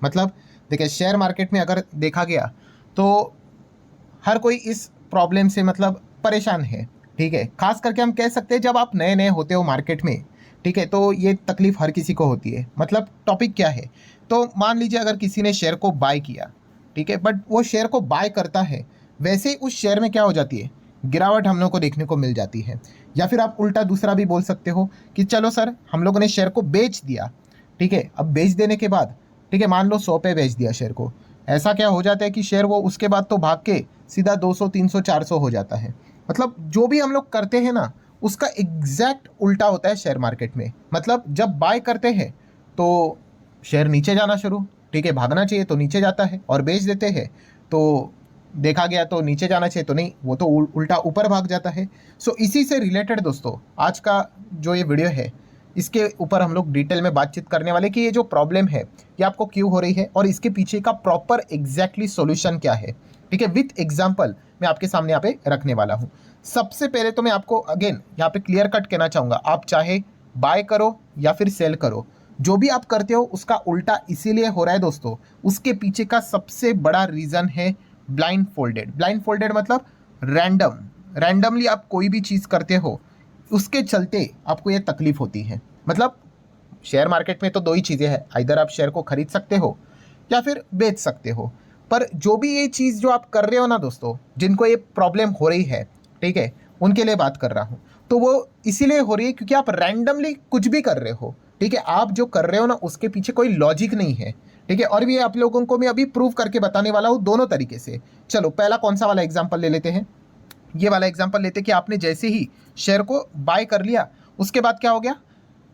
मतलब देखिए, share market में अगर देखा गया तो हर कोई इस प्रॉब्लम से मतलब परेशान है। ठीक है, खास करके हम कह सकते हैं जब आप नए नए होते हो मार्केट में, ठीक है, तो ये तकलीफ हर किसी को होती है। मतलब टॉपिक क्या है, तो मान लीजिए अगर किसी ने शेयर को बाय किया, ठीक है, बट वो शेयर को बाय करता है, वैसे ही उस शेयर में क्या हो जाती है, गिरावट हम लोग को देखने को मिल जाती है। या फिर आप उल्टा दूसरा भी बोल सकते हो कि चलो सर, हम लोगों ने शेयर को बेच दिया, ठीक है, अब बेच देने के बाद, ठीक है, मान लो 100 पे बेच दिया शेयर को, ऐसा क्या हो जाता है कि शेयर वो उसके बाद तो भाग के सीधा 200 300 400 हो जाता है। मतलब जो भी हम लोग करते हैं ना, उसका एग्जैक्ट उल्टा होता है शेयर मार्केट में। मतलब जब बाय करते हैं तो शेयर नीचे जाना शुरू, ठीक है, भागना चाहिए तो नीचे जाता है, और बेच देते हैं तो देखा गया तो नीचे जाना चाहिए तो नहीं, वो तो उल्टा ऊपर भाग जाता है। सो इसी से रिलेटेड दोस्तों आज का जो ये वीडियो है, इसके ऊपर हम लोग डिटेल में बातचीत करने वाले कि ये जो प्रॉब्लम है ये आपको क्यों हो रही है और इसके पीछे का प्रॉपर एग्जैक्टली सॉल्यूशन क्या है। ठीक है, विथ एग्जांपल मैं आपके सामने यहाँ पे रखने वाला हूँ। सबसे पहले तो मैं आपको अगेन यहाँ पे क्लियर कट कहना चाहूँगा, आप चाहे बाय करो या फिर सेल करो, जो भी आप करते हो उसका उल्टा इसीलिए हो रहा है दोस्तों, उसके पीछे का सबसे बड़ा रीज़न है ब्लाइंड फोल्डेड। ब्लाइंड फोल्डेड मतलब रैंडमली आप कोई भी चीज़ करते हो, उसके चलते आपको ये तकलीफ होती है। मतलब शेयर मार्केट में तो दो ही चीज़ें हैं, इधर आप शेयर को खरीद सकते हो या फिर बेच सकते हो। पर जो भी ये चीज़ जो आप कर रहे हो ना दोस्तों, जिनको ये प्रॉब्लम हो रही है, ठीक है, उनके लिए बात कर रहा हूँ, तो वो इसीलिए हो रही है क्योंकि आप रैंडमली कुछ भी कर रहे हो। ठीक है, आप जो कर रहे हो ना उसके पीछे कोई लॉजिक नहीं है। ठीक है, और भी आप लोगों को मैं अभी प्रूव करके बताने वाला हूँ दोनों तरीके से। चलो पहला कौन सा वाला एग्जाम्पल ले लेते हैं, ये वाला एग्जाम्पल लेते कि आपने जैसे ही शेयर को बाय कर लिया, उसके बाद क्या हो गया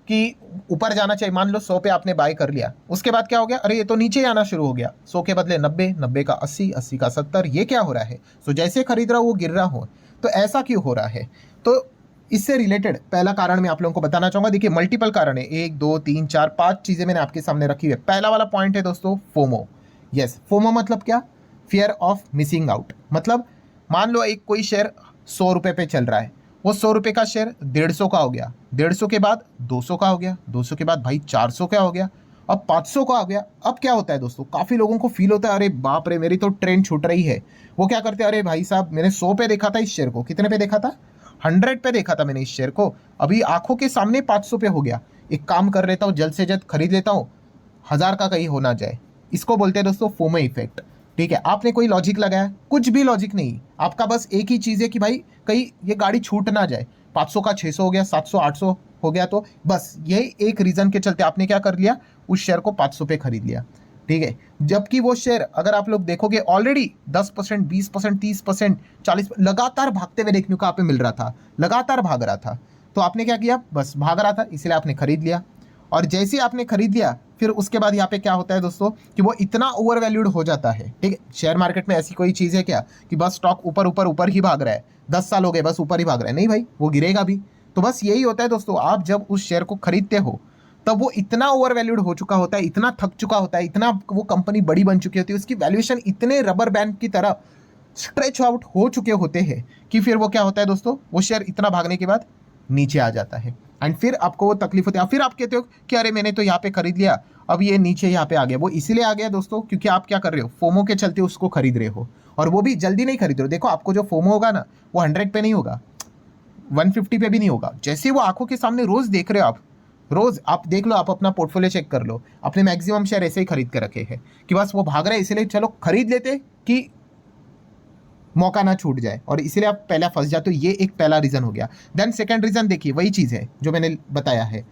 कि ऊपर जाना चाहिए, मान लो 100 पे आपने बाय कर लिया, उसके बाद क्या हो गया, अरे ये तो नीचे आना शुरू हो गया, 100 के बदले 90, 90 का 80, 80 का 70, ये क्या हो रहा है। सो जैसे खरीद रहा हूँ वो गिर रहा हो, तो ऐसा क्यों हो रहा है। तो इससे रिलेटेड पहला कारण मैं आप लोगों को बताना चाहूंगा। देखिए मल्टीपल कारण है, 1 2 3 4 5 चीजें मैंने आपके सामने रखी है। पहला वाला पॉइंट है दोस्तों फोमो। यस, फोमो मतलब क्या, फियर ऑफ मिसिंग आउट। मतलब मान लो एक कोई शेयर 100 रुपये पे चल रहा है, वो 100 रुपये का शेयर 150 का हो गया, 150 के बाद 200 का हो गया, 200 के बाद भाई 400 का हो गया, अब 500 का हो गया। अब क्या होता है दोस्तों, काफ़ी लोगों को फील होता है अरे बाप रे मेरी तो ट्रेन छूट रही है। वो क्या करते हैं, अरे भाई साहब मैंने 100 पे देखा था इस शेयर को, कितने पे देखा था, 100 पे देखा था मैंने इस शेयर को, अभी आंखों के सामने 500 पे हो गया। एक काम कर लेता हूँ, जल्द से जल्द खरीद लेता हूँ, 1000 का कहीं हो ना जाए। इसको बोलते हैं दोस्तों फोमो इफेक्ट। ठीक है, आपने कोई लॉजिक लगाया, कुछ भी लॉजिक नहीं, आपका बस एक ही चीज़ है कि भाई कहीं ये गाड़ी छूट ना जाए, 500 का 600 हो गया, 700 800 हो गया, तो बस यही एक रीज़न के चलते आपने क्या कर लिया, उस शेयर को 500 पे खरीद लिया। ठीक है, जबकि वो शेयर अगर आप लोग देखोगे ऑलरेडी 10%, 20%, 30%, 40% लगातार भागते हुए देखने को आप पे मिल रहा था, लगातार भाग रहा था। तो आपने क्या किया, बस भाग रहा था इसलिए आपने खरीद लिया। और जैसे ही आपने खरीद लिया, फिर उसके बाद यहाँ पे क्या होता है दोस्तों कि वो इतना ओवर वैल्यूड हो जाता है। ठीक है, शेयर मार्केट में ऐसी कोई चीज़ है क्या कि बस स्टॉक ऊपर ऊपर ऊपर ही भाग रहा है, 10 साल हो गए बस ऊपर ही भाग रहा है, नहीं भाई, वो गिरेगा भी। तो बस यही होता है दोस्तों, आप जब उस शेयर को खरीदते हो तब वो इतना ओवर वैल्यूड हो चुका होता है, इतना थक चुका होता है, इतना वो कंपनी बड़ी बन चुकी होती है, उसकी वैल्यूएशन इतने रबर बैंड की तरह स्ट्रेच आउट हो चुके होते हैं कि फिर वो क्या होता है दोस्तों, वो शेयर इतना भागने के बाद नीचे आ जाता है। एंड फिर आपको वो तकलीफ होती है, फिर आप कहते हो कि अरे मैंने तो यहाँ पे खरीद लिया, अब ये नीचे यहाँ पे आ गया। वो इसीलिए आ गया दोस्तों क्योंकि आप क्या कर रहे हो, फोमो के चलते उसको खरीद रहे हो, और वो भी जल्दी नहीं खरीद रहे हो। देखो आपको जो फोमो होगा ना, वो 100 पे नहीं होगा, 150 पे भी नहीं होगा, जैसे वो आंखों के सामने रोज देख रहे हो आप, रोज आप देख लो, आप अपना पोर्टफोलियो चेक कर लो, अपने मैक्सिमम शेयर ऐसे ही खरीद के रखे हैं कि बस वो भाग रहे हैं इसलिए चलो खरीद लेते कि मौका ना छूट जाए, और इसलिए आप पहला फंस जाते हो। ये एक पहला रीजन हो गया। देन सेकंड रीजन देखिए, वही चीज़ है जो मैंने बताया है,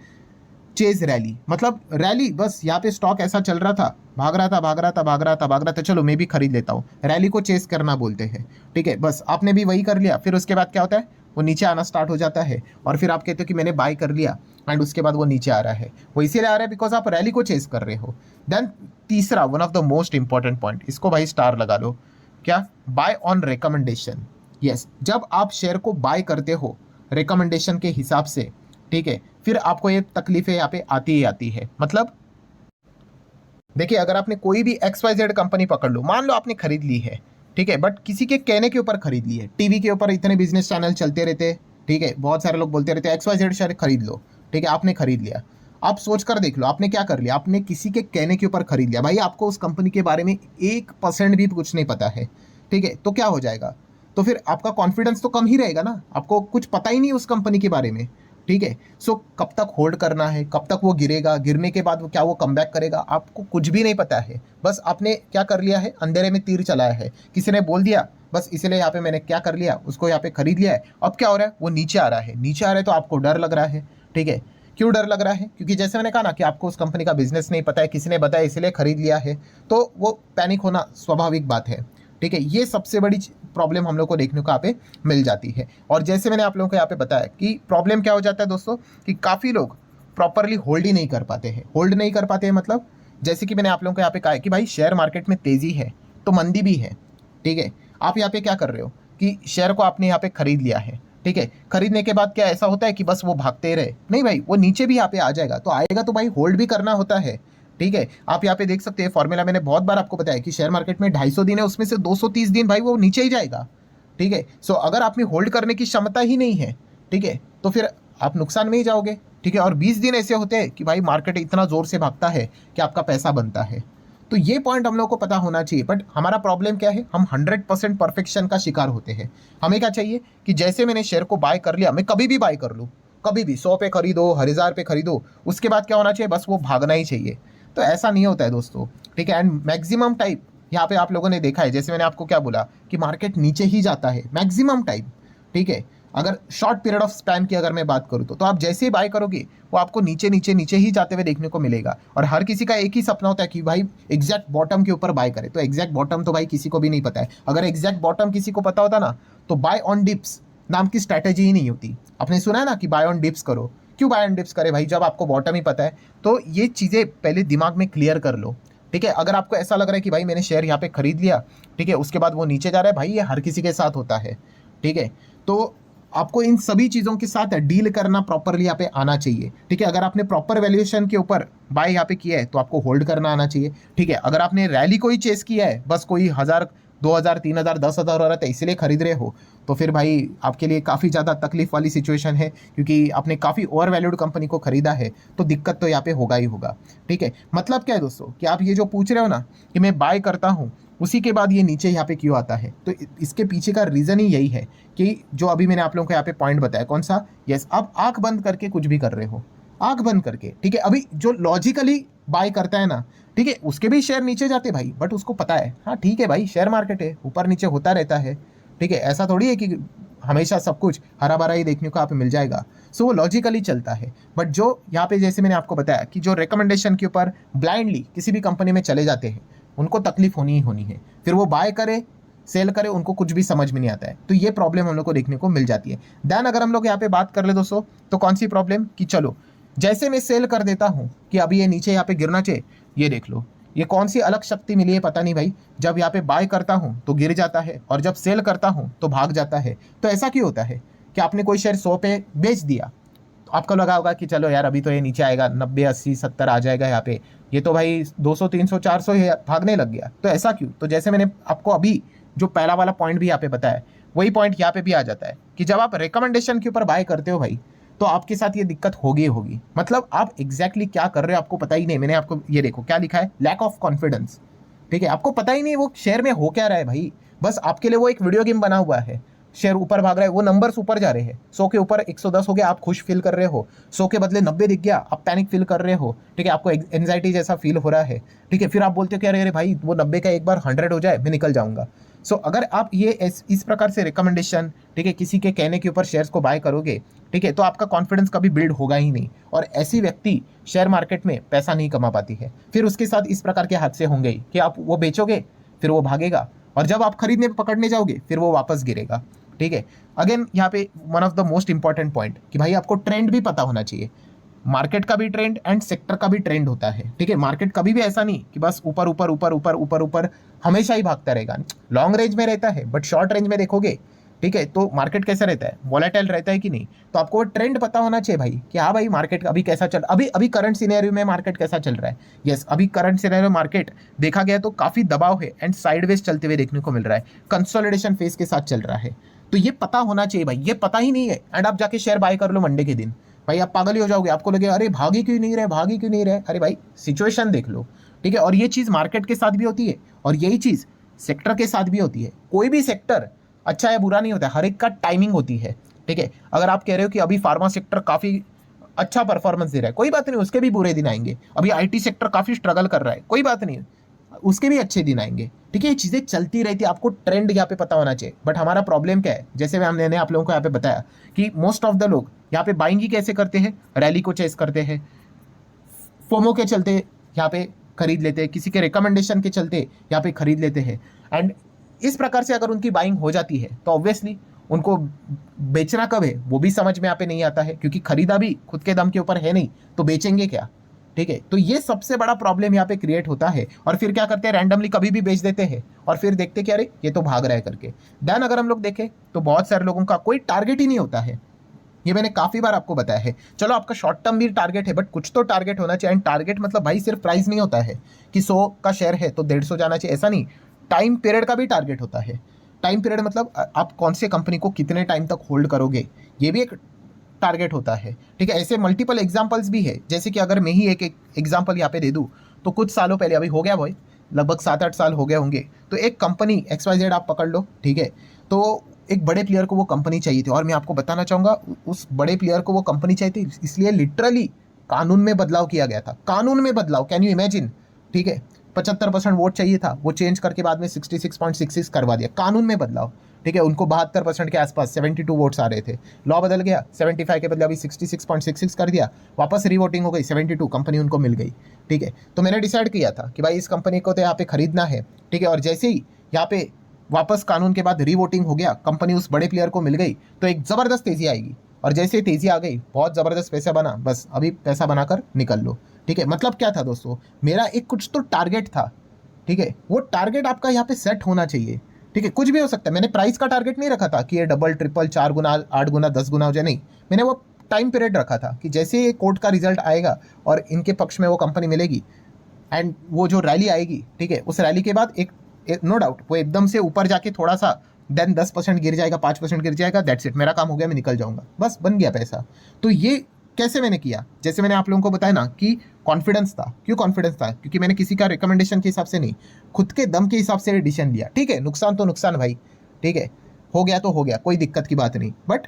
चेज रैली। मतलब रैली, बस यहाँ पे स्टॉक ऐसा चल रहा था, भाग रहा था भाग रहा था भाग रहा था भाग रहा था, चलो मैं भी खरीद लेता हूँ, रैली को चेस करना बोलते हैं। ठीक है, बस आपने भी वही कर लिया, फिर उसके बाद क्या होता है, वो नीचे आना स्टार्ट हो जाता है, और फिर आप कहते हो कि मैंने बाय कर लिया, एंड उसके बाद वो नीचे आ रहा है। वो इसीलिए आ रहा है बिकॉज आप रैली को चेस कर रहे हो। देन तीसरा, one of the most important point, इसको भाई स्टार लगा लो, क्या, बाय ऑन रिकमेंडेशन। यस, जब आप शेयर को बाय करते हो रिकमेंडेशन के हिसाब से, ठीक है, फिर आपको ये तकलीफें यहाँ पे आती ही आती है। मतलब देखिए, अगर आपने कोई भी XYZ कंपनी पकड़ लो, मान लो आपने खरीद ली है, ठीक है, बट किसी के कहने के ऊपर खरीद ली है, टीवी के ऊपर इतने बिजनेस चैनल चलते रहते हैं, ठीक है, बहुत सारे लोग बोलते रहते हैं XYZ शेयर खरीद लो, ठीक है, आपने खरीद लिया। आप सोच कर देख लो, आपने क्या कर लिया, आपने किसी के कहने के ऊपर खरीद लिया। भाई आपको उस कंपनी के बारे में 1% भी कुछ नहीं पता है, ठीक है, तो क्या हो जाएगा, तो फिर आपका कॉन्फिडेंस तो कम ही रहेगा ना, आपको कुछ पता ही नहीं उस कंपनी के बारे में, ठीक है। सो कब तक होल्ड करना है, कब तक वो गिरेगा, गिरने के बाद वो क्या वो कमबैक करेगा, आपको कुछ भी नहीं पता है। बस आपने क्या कर लिया है, अंधेरे में तीर चलाया है, किसी ने बोल दिया, बस इसलिए यहाँ पे मैंने क्या कर लिया, उसको यहाँ पे खरीद लिया है। अब क्या हो रहा है, वो नीचे आ रहा है, नीचे आ रहा है तो आपको डर लग रहा है, ठीक है। क्यों डर लग रहा है, क्योंकि जैसे मैंने कहा ना कि आपको उस कंपनी का बिजनेस नहीं पता है, किसी ने बताया इसलिए खरीद लिया है, तो वो पैनिक होना स्वाभाविक बात है, ठीक है। ये सबसे बड़ी प्रॉब्लम हम लोग को देखने को यहाँ पे मिल जाती है। और जैसे मैंने आप लोगों को यहाँ पे बताया कि प्रॉब्लम क्या हो जाता है दोस्तों, कि काफ़ी लोग प्रॉपरली होल्ड ही नहीं कर पाते हैं। होल्ड नहीं कर पाते हैं मतलब, जैसे कि मैंने आप लोगों को यहाँ पे कहा है कि भाई शेयर मार्केट में तेज़ी है तो मंदी भी है, ठीक है। आप यहाँ पे क्या कर रहे हो कि शेयर को आपने यहाँ पे खरीद लिया है, ठीक है। खरीदने के बाद क्या ऐसा होता है कि बस वो भागते रहे, नहीं भाई, वो नीचे भी यहाँ पे आ जाएगा, तो आएगा तो भाई होल्ड भी करना होता है, ठीक है। आप यहाँ पे देख सकते हैं फॉर्मूला, मैंने बहुत बार आपको बताया कि शेयर मार्केट में 250 दिन है, उसमें से 230 दिन भाई वो नीचे ही जाएगा, ठीक है। सो अगर आप में होल्ड करने की क्षमता ही नहीं है, ठीक है, तो फिर आप नुकसान में ही जाओगे, ठीक है। और 20 दिन ऐसे होते हैं कि भाई मार्केट इतना जोर से भागता है कि आपका पैसा बनता है। तो ये पॉइंट हम लोग को पता होना चाहिए। बट हमारा प्रॉब्लम क्या है, हम 100% परफेक्शन का शिकार होते हैं। हमें क्या चाहिए कि जैसे मैंने शेयर को बाय कर लिया, मैं कभी भी बाय कर लूँ, कभी भी 100 पे खरीदो, 1000 पे खरीदो, उसके बाद क्या होना चाहिए, बस वो भागना ही चाहिए। तो ऐसा नहीं होता है दोस्तों, ठीक है। एंड मैक्सिमम टाइम यहाँ पे आप लोगों ने देखा है, जैसे मैंने आपको क्या बोला कि मार्केट नीचे ही जाता है मैक्सिमम टाइम, ठीक है। अगर शॉर्ट पीरियड ऑफ स्पैन की अगर मैं बात करूँ तो आप जैसे ही बाय करोगे वो आपको नीचे नीचे नीचे ही जाते हुए देखने को मिलेगा। और हर किसी का एक ही सपना होता है कि भाई एग्जैक्ट बॉटम के ऊपर बाय करे, तो एग्जैक्ट बॉटम तो भाई किसी को भी नहीं पता है। अगर एग्जैक्ट बॉटम किसी को पता होता ना, तो बाय ऑन डिप्स नाम की स्ट्रैटेजी ही नहीं होती। आपने सुना है ना कि बाय ऑन डिप्स करो, क्यों बाय ऑन डिप्स करे भाई, जब आपको बॉटम ही पता है। तो ये चीज़ें पहले दिमाग में क्लियर कर लो, ठीक है। अगर आपको ऐसा लग रहा है कि भाई मैंने शेयर यहाँ पे खरीद लिया, ठीक है, उसके बाद वो नीचे जा रहा है, भाई ये हर किसी के साथ होता है, ठीक है। तो आपको इन सभी चीज़ों के साथ डील करना प्रॉपरली यहाँ पे आना चाहिए, ठीक है। अगर आपने प्रॉपर वैल्यूएशन के ऊपर बाय यहाँ पे किया है तो आपको होल्ड करना आना चाहिए, ठीक है। अगर आपने रैली को ही चेस किया है, बस कोई 1000 2000 3000 10,000 हो रहा था इसलिए खरीद रहे हो, तो फिर भाई आपके लिए काफ़ी ज़्यादा तकलीफ वाली सिचुएशन है, क्योंकि आपने काफ़ी ओवर वैल्यूड कंपनी को खरीदा है, तो दिक्कत तो यहाँ पे होगा ही होगा, ठीक है। मतलब क्या है दोस्तों कि आप ये जो पूछ रहे हो ना कि मैं बाय करता हूँ उसी के बाद ये नीचे यहाँ पे क्यों आता है, तो इसके पीछे का रीज़न ही यही है कि जो अभी मैंने आप लोगों को यहाँ पे पॉइंट बताया, कौन सा, यस, आप आंख बंद करके कुछ भी कर रहे हो, आंख बंद करके, ठीक है। अभी जो लॉजिकली बाय करता है ना, ठीक है, उसके भी शेयर नीचे जाते भाई, बट उसको पता है, हाँ ठीक है भाई शेयर मार्केट है, ऊपर नीचे होता रहता है, ठीक है। ऐसा थोड़ी है कि हमेशा सब कुछ हरा भरा ही देखने को आप मिल जाएगा। सो वो लॉजिकली चलता है। बट जो यहाँ पे जैसे मैंने आपको बताया कि जो रिकमेंडेशन के ऊपर ब्लाइंडली किसी भी कंपनी में चले जाते हैं, उनको तकलीफ होनी ही होनी है। फिर वो बाय करे सेल करे, उनको कुछ भी समझ में नहीं आता है, तो ये प्रॉब्लम हम लोग को देखने को मिल जाती है। देन अगर हम लोग यहाँ पे बात कर ले दोस्तों, तो कौन सी प्रॉब्लम कि चलो जैसे मैं सेल कर देता हूँ कि अभी ये नीचे यहाँ पे गिरना चाहिए, ये देख लो ये कौन सी अलग शक्ति मिली है पता नहीं भाई, जब यहाँ पे बाय करता हूँ तो गिर जाता है और जब सेल करता हूँ तो भाग जाता है। तो ऐसा क्यों होता है कि आपने कोई शेयर 100 पे बेच दिया, तो आपको लगा होगा कि चलो यार अभी तो ये नीचे आएगा, 90 80 70 आ जाएगा यहाँ पे, ये तो भाई 200 300 400 ही भागने लग गया। तो ऐसा क्यों, तो जैसे मैंने आपको अभी जो पहला वाला पॉइंट भी यहाँ पे बताया, वही पॉइंट यहाँ पे भी आ जाता है कि जब आप रिकमेंडेशन के ऊपर बाय करते हो भाई, तो आपके साथ ये दिक्कत होगी होगी। मतलब आप एग्जैक्टली क्या कर रहे हो आपको पता ही नहीं। मैंने आपको ये देखो क्या लिखा है, लैक ऑफ कॉन्फिडेंस, ठीक है। आपको पता ही नहीं वो शेयर में हो क्या रहा है भाई, बस आपके लिए वो एक वीडियो गेम बना हुआ है। शेयर ऊपर भाग रहा है, वो नंबर्स ऊपर जा रहे हैं, 100 के ऊपर 110 हो गया, आप खुश फील कर रहे हो, 100 के बदले 90 दिख गया, आप पैनिक फील कर रहे हो, ठीक है, आपको एंजाइटी जैसा फील हो रहा है, ठीक है। फिर आप बोलते हो कि अरे अरे भाई वो 90 का एक बार 100 हो जाए मैं निकल जाऊंगा। सो अगर आप ये इस प्रकार से रिकमेंडेशन, ठीक है, किसी के कहने के ऊपर शेयर्स को बाय करोगे, ठीक है, तो आपका कॉन्फिडेंस कभी बिल्ड होगा ही नहीं, और ऐसी व्यक्ति शेयर मार्केट में पैसा नहीं कमा पाती है। फिर उसके साथ इस प्रकार के हादसे होंगे ही कि आप वो बेचोगे, फिर वो भागेगा, और जब आप खरीदने पकड़ने जाओगे फिर वो वापस गिरेगा, ठीक है। अगेन यहाँ पे one of the most important point कि भाई आपको ट्रेंड भी पता होना चाहिए। मार्केट का भी ट्रेंड एंड सेक्टर का भी ट्रेंड होता है, ठीक है। मार्केट कभी भी ऐसा नहीं कि बस ऊपर ऊपर ऊपर ऊपर ऊपर ऊपर हमेशा ही भागता रहेगा, लॉन्ग रेंज में रहता है, बट शॉर्ट रेंज में देखोगे, ठीक है, तो मार्केट कैसा रहता है, वॉलेटाइल रहता है कि नहीं। तो आपको वो ट्रेंड पता होना चाहिए भाई कि हाँ भाई मार्केट अभी कैसा चल, अभी अभी करंट सिनेरियो में मार्केट कैसा चल रहा है। यस, अभी करंट सिनेरियो मार्केट देखा गया तो काफ़ी दबाव है एंड साइडवेज चलते हुए देखने को मिल रहा है, कंसोलिडेशन फेज के साथ चल रहा है। तो ये पता होना चाहिए भाई, ये पता ही नहीं है एंड आप जाके शेयर बाय कर लो मंडे के दिन, भाई आप पागल ही हो जाओगे, आपको लगे अरे भागी क्यों नहीं रहे, भागी क्यों नहीं रहे। अरे भाई सिचुएशन देख लो, ठीक है। और ये चीज़ मार्केट के साथ भी होती है और यही चीज़ सेक्टर के साथ भी होती है। कोई भी सेक्टर अच्छा या बुरा नहीं होता है, हर एक का टाइमिंग होती है, ठीक है। अगर आप कह रहे हो कि अभी फार्मा सेक्टर काफ़ी अच्छा परफॉर्मेंस दे रहा है, कोई बात नहीं, उसके भी बुरे दिन आएंगे। अभी आईटी सेक्टर काफ़ी स्ट्रगल कर रहा है, कोई बात नहीं, उसके भी अच्छे दिन आएंगे, ठीक है। ये चीज़ें चलती रहती है, आपको ट्रेंड यहाँ पे पता होना चाहिए। बट हमारा प्रॉब्लम क्या है, जैसे हमने आप लोगों को यहाँ पे बताया कि मोस्ट ऑफ द लोग यहाँ पे बाइंग ही कैसे करते हैं, रैली को चेस करते हैं, फोमो के चलते यहाँ पे खरीद लेते हैं, किसी के रिकमेंडेशन के चलते यहाँ पे खरीद लेते हैं। एंड इस प्रकार से अगर उनकी बाइंग हो जाती है तो ऑब्वियसली उनको बेचना कब है वो भी समझ में यहाँ पे नहीं आता है, क्योंकि खरीदा भी खुद के दम के ऊपर है नहीं, तो बेचेंगे क्या, ठीक है। तो ये सबसे बड़ा प्रॉब्लम यहाँ पे क्रिएट होता है। और फिर क्या करते हैं, रैंडमली कभी भी बेच देते हैं और फिर देखते कि अरे ये तो भाग रहा है करके। देन अगर हम लोग देखें तो बहुत सारे लोगों का कोई टारगेट ही नहीं होता है, ये मैंने काफी बार आपको बताया है। चलो आपका शॉर्ट टर्म भी टारगेट है, बट कुछ तो टारगेट होना चाहिए। एंड टारगेट मतलब भाई सिर्फ प्राइस नहीं होता है कि 100 का शेयर है तो 150 जाना चाहिए, ऐसा नहीं। टाइम पीरियड का भी टारगेट होता है। टाइम पीरियड मतलब आप कौन से कंपनी को कितने टाइम तक होल्ड करोगे, ये भी एक टारगेट होता है, ठीक है। ऐसे मल्टीपल एग्जाम्पल्स भी है, जैसे कि अगर मैं ही एक एग्जाम्पल यहाँ पे दे दूँ तो कुछ सालों पहले, अभी हो गया भाई लगभग 7-8 साल हो गए होंगे, तो एक कंपनी XYZ आप पकड़ लो, ठीक है। तो एक बड़े प्लेयर को वो कंपनी चाहिए थी, और मैं आपको बताना चाहूँगा उस बड़े प्लेयर को वो कंपनी चाहिए थी, इसलिए लिटरली कानून में बदलाव किया गया था। कानून में बदलाव, कैन यू इमेजिन, ठीक है। 75% वोट चाहिए था, वो चेंज करके बाद में 66.66 करवा दिया, कानून में बदलाव, ठीक है। उनको 72% के आसपास 72 वोट्स आ रहे थे, लॉ बदल गया, 75 के बदले अभी 66.66 कर दिया, वापस रीवोटिंग हो गई, 72 कंपनी उनको मिल गई, ठीक है। तो मैंने डिसाइड किया था कि भाई इस कंपनी को तो यहाँ पे खरीदना है, ठीक है। और जैसे ही यहाँ पे वापस कानून के बाद रीवोटिंग हो गया, कंपनी उस बड़े प्लेयर को मिल गई, तो एक ज़बरदस्त तेज़ी आएगी। और जैसे ही तेज़ी आ गई, बहुत ज़बरदस्त पैसा बना, बस अभी पैसा बनाकर निकल लो, ठीक है। मतलब क्या था दोस्तों, मेरा एक कुछ तो टारगेट था, ठीक है। वो टारगेट आपका यहाँ पे सेट होना चाहिए, ठीक है। कुछ भी हो सकता है, मैंने प्राइस का टारगेट नहीं रखा था कि ये डबल ट्रिपल 4 गुना 8 गुना 10 गुना हो जाए, नहीं। मैंने वो टाइम पीरियड रखा था कि जैसे ये कोर्ट का रिजल्ट आएगा और इनके पक्ष में वो कंपनी मिलेगी, एंड वो जो रैली आएगी, ठीक है, उस रैली के बाद एक नो डाउट वो एकदम से ऊपर जाके थोड़ा सा देन 10% गिर जाएगा, 5% गिर जाएगा, दैट्स इट, मेरा काम हो गया, मैं निकल जाऊंगा, बस बन गया पैसा। तो ये कैसे मैंने किया, जैसे मैंने आप लोगों को बताया ना कि कॉन्फिडेंस था। क्यों कॉन्फिडेंस था, क्योंकि मैंने किसी का रिकमेंडेशन के हिसाब से नहीं, खुद के दम के हिसाब से डिसीजन लिया, ठीक है। नुकसान तो नुकसान भाई, ठीक है, हो गया तो हो गया, कोई दिक्कत की बात नहीं, बट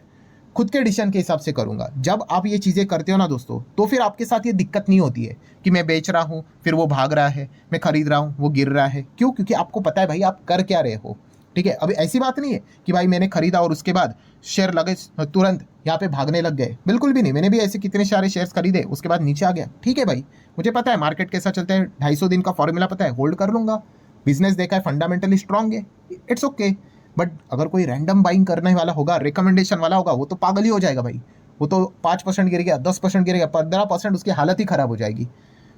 खुद के डिसीजन के हिसाब से करूंगा। जब आप ये चीज़ें करते हो ना दोस्तों, तो फिर आपके साथ ये दिक्कत नहीं होती है कि मैं बेच रहा हूँ फिर वो भाग रहा है, मैं खरीद रहा हूँ वो गिर रहा है। क्यों, क्योंकि आपको पता है भाई आप कर क्या रहे हो, ठीक है। अभी ऐसी बात नहीं है कि भाई मैंने खरीदा और उसके बाद शेयर लगे तुरंत यहाँ पे भागने लग गए, बिल्कुल भी नहीं। मैंने भी ऐसे कितने सारे शेयर्स खरीदे, उसके बाद नीचे आ गया, ठीक है भाई, मुझे पता है मार्केट कैसा चलता है, 250 दिन का फॉर्मूला पता है, होल्ड कर लूंगा, बिजनेस देखा है, फंडामेंटली स्ट्रांग है, इट्स ओके। बट अगर कोई रैंडम बाइंग करने वाला होगा, रिकमेंडेशन वाला होगा, वो तो पागल ही हो जाएगा भाई। वो तो 5% गिर गया, 10% गिर गया, 15%, उसकी हालत ही खराब हो जाएगी।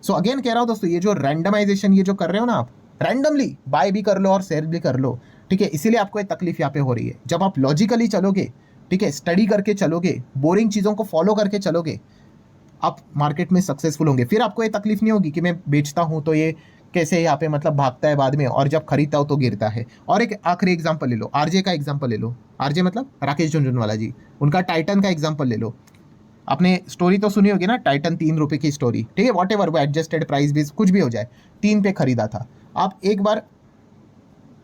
सो अगेन कह रहा हूँ दोस्तों, ये जो रैंडमाइजेशन ये जो कर रहे हो ना आप, रैंडमली बाय भी कर लो और सेल भी कर लो, ठीक है। इसीलिए आपको ये तकलीफ यहाँ पे हो रही है। जब आप लॉजिकली चलोगे, ठीक है, स्टडी करके चलोगे, बोरिंग चीज़ों को फॉलो करके चलोगे, आप मार्केट में सक्सेसफुल होंगे। फिर आपको ये तकलीफ नहीं होगी कि मैं बेचता हूँ तो ये कैसे यहाँ पे मतलब भागता है बाद में, और जब खरीदता हो तो गिरता है। और एक आखिरी एग्जांपल ले लो, आरजे का एग्जांपल ले लो। आरजे मतलब राकेश झुनझुनवाला जी, उनका टाइटन का एग्जांपल ले लो। आपने स्टोरी तो सुनी होगी ना, टाइटन 3 रुपये की स्टोरी, ठीक है, वॉट एवर वो एडजस्टेड प्राइस भी कुछ भी हो जाए, 3 पे खरीदा था। आप एक बार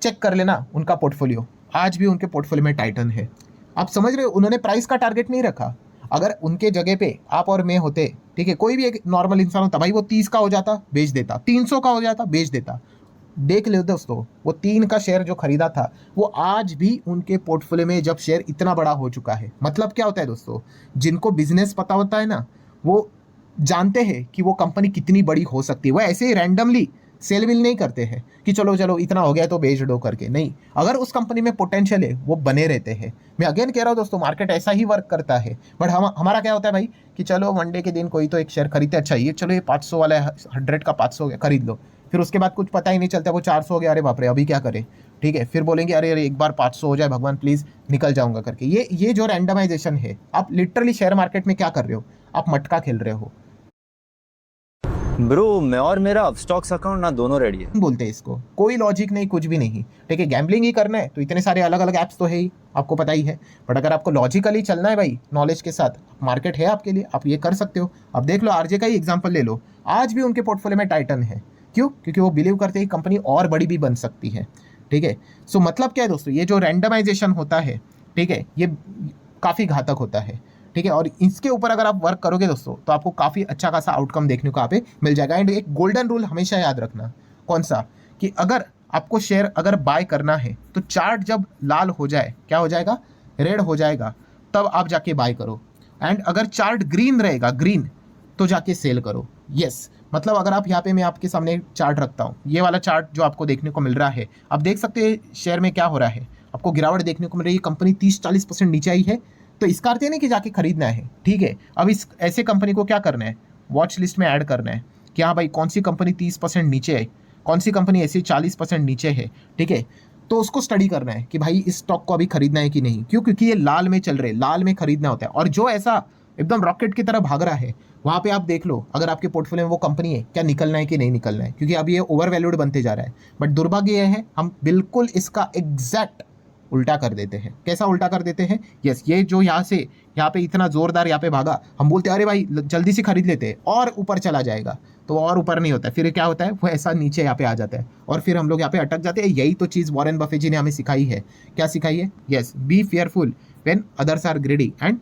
चेक कर लेना उनका पोर्टफोलियो, आज भी उनके पोर्टफोलियो में टाइटन है। आप समझ रहे हो, उन्होंने प्राइस का टारगेट नहीं रखा। अगर उनके जगह पे आप और मैं होते, ठीक है, कोई भी एक नॉर्मल इंसान होता, भाई वो 30 का हो जाता बेच देता, 300 का हो जाता बेच देता। देख लो दोस्तों, वो 3 का शेयर जो खरीदा था वो आज भी उनके पोर्टफोलियो में, जब शेयर इतना बड़ा हो चुका है। मतलब क्या होता है दोस्तों, जिनको बिजनेस पता होता है ना, वो जानते हैं कि वो कंपनी कितनी बड़ी हो सकती है। वो ऐसे ही रैंडमली सेल विल नहीं करते हैं कि चलो चलो इतना हो गया तो बेच दो करके, नहीं। अगर उस कंपनी में पोटेंशियल है वो बने रहते हैं। मैं अगेन कह रहा हूँ दोस्तों, मार्केट ऐसा ही वर्क करता है। बट हमारा क्या होता है भाई कि चलो मंडे के दिन कोई तो एक शेयर खरीदते, अच्छा ये चलो ये 500 वाला है, 100 का 500 हो गया, खरीद लो। फिर उसके बाद कुछ पता ही नहीं चलता, वो 400 हो गया, अरे बाप रे अभी क्या करें, ठीक है। फिर बोलेंगे अरे अरे एक बार 500 हो जाए भगवान प्लीज़, निकल जाऊंगा करके। ये जो रैंडमाइजेशन है, आप लिटरली शेयर मार्केट में क्या कर रहे हो, आप मटका खेल रहे हो। ब्रो मैं और मेरा अपस्टॉक्स अकाउंट ना दोनों रेडी है। बोलते हैं इसको, कोई लॉजिक नहीं, कुछ भी नहीं, ठीक है। गैम्बलिंग ही करना है तो इतने सारे अलग अलग ऐप्स तो है ही, आपको पता ही है। बट अगर आपको लॉजिकली चलना है भाई, नॉलेज के साथ, मार्केट है आपके लिए, आप ये कर सकते हो। अब देख लो आरजे का ही एग्जांपल ले लो, आज भी उनके पोर्टफोलियो में टाइटन है। क्यों? क्योंकि वो बिलीव करते हैं कंपनी और बड़ी भी बन सकती है, ठीक है। सो मतलब क्या है दोस्तों, ये जो रैंडमाइजेशन होता है, ठीक है, ये काफ़ी घातक होता है, ठीक है। और इसके ऊपर अगर आप वर्क करोगे दोस्तों तो आपको काफ़ी अच्छा खासा आउटकम देखने को यहाँ पे मिल जाएगा। एंड एक गोल्डन रूल हमेशा याद रखना, कौन सा, कि अगर आपको शेयर अगर बाय करना है तो चार्ट जब लाल हो जाए, क्या हो जाएगा, रेड हो जाएगा, तब आप जाके बाय करो। एंड अगर चार्ट ग्रीन रहेगा, ग्रीन, तो जाके सेल करो। यस, मतलब अगर आप यहाँ पे, मैं आपके सामने एक चार्ट रखता हूँ, ये वाला चार्ट जो आपको देखने को मिल रहा है, आप देख सकते हैं शेयर में क्या हो रहा है, आपको गिरावट देखने को मिल रही है, कंपनी 30-40% नीचे आई है, तो इसका अर्थ ये नहीं कि जाके खरीदना है, ठीक है। अब इस ऐसे कंपनी को क्या करना है, वॉच लिस्ट में ऐड करना है कि हाँ भाई कौन सी कंपनी 30% नीचे है, कौन सी कंपनी ऐसी 40% नीचे है, ठीक है। तो उसको स्टडी करना है कि भाई इस स्टॉक को अभी खरीदना है कि नहीं। क्यों? क्योंकि ये लाल में चल रहे, लाल में खरीदना होता है। और जो ऐसा एकदम रॉकेट की तरह भाग रहा है, वहाँ पे आप देख लो अगर आपके पोर्टफोलियो में वो कंपनी है, क्या निकलना है कि नहीं निकलना है, क्योंकि अब ये ओवर वैल्यूड बनते जा रहा है। बट दुर्भाग्य ये है, हम बिल्कुल इसका एग्जैक्ट उल्टा कर देते हैं। कैसा उल्टा कर देते हैं? यस, ये जो यहाँ पे इतना जोरदार यहाँ पे भागा, हम बोलते हैं अरे भाई जल्दी से खरीद लेते हैं, और ऊपर चला जाएगा, तो और ऊपर नहीं होता है। फिर क्या होता है, वो ऐसा नीचे यहाँ पे आ जाता है, और फिर हम लोग यहाँ पे अटक जाते हैं। यही तो चीज़ वॉरेन बफेट जी ने हमें सिखाई है। क्या सिखाई है? Yes, be fearful when others are greedy and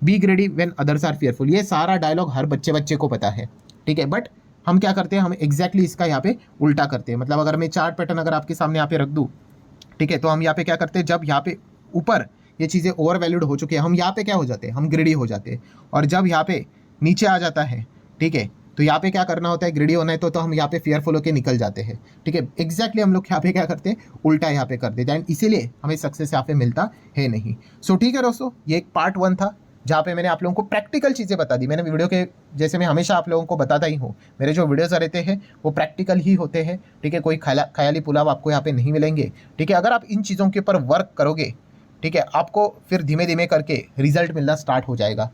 be greedy when others are fearful. ये सारा डायलॉग हर बच्चे को पता है, ठीक है। बट हम क्या करते हैं, हम एग्जैक्टली इसका यहाँ पे उल्टा करते हैं। मतलब अगर मैं चार्ट पैटर्न अगर आपके सामने यहाँ पे रख दूँ, ठीक है, तो हम यहाँ पे क्या करते हैं, जब यहाँ पे ऊपर ये चीज़ें ओवर वैल्यूड हो चुकी है, हम यहाँ पे क्या हो जाते हैं, हम ग्रेडी हो जाते हैं। और जब यहाँ पे नीचे आ जाता है, ठीक है, तो यहाँ पे क्या करना होता है, ग्रेडी होना है तो हम यहाँ पे फेयरफुल होकर निकल जाते हैं, ठीक है। एग्जैक्टली हम लोग यहाँ पे क्या करते हैं, उल्टा यहाँ पे कर देते हैं, एंड इसीलिए हमें सक्सेस यहाँ पे मिलता है नहीं। सो ठीक है दोस्तों, ये एक पार्ट 1 था जहाँ पे मैंने आप लोगों को प्रैक्टिकल चीज़ें बता दी। मैंने वीडियो के जैसे मैं हमेशा आप लोगों को बताता ही हूँ, मेरे जो वीडियोस रहते हैं वो प्रैक्टिकल ही होते हैं, ठीक है। कोई ख्याली पुलाव आपको यहाँ पे नहीं मिलेंगे, ठीक है। अगर आप इन चीज़ों के ऊपर वर्क करोगे, ठीक है, आपको फिर धीमे धीमे करके रिजल्ट मिलना स्टार्ट हो जाएगा।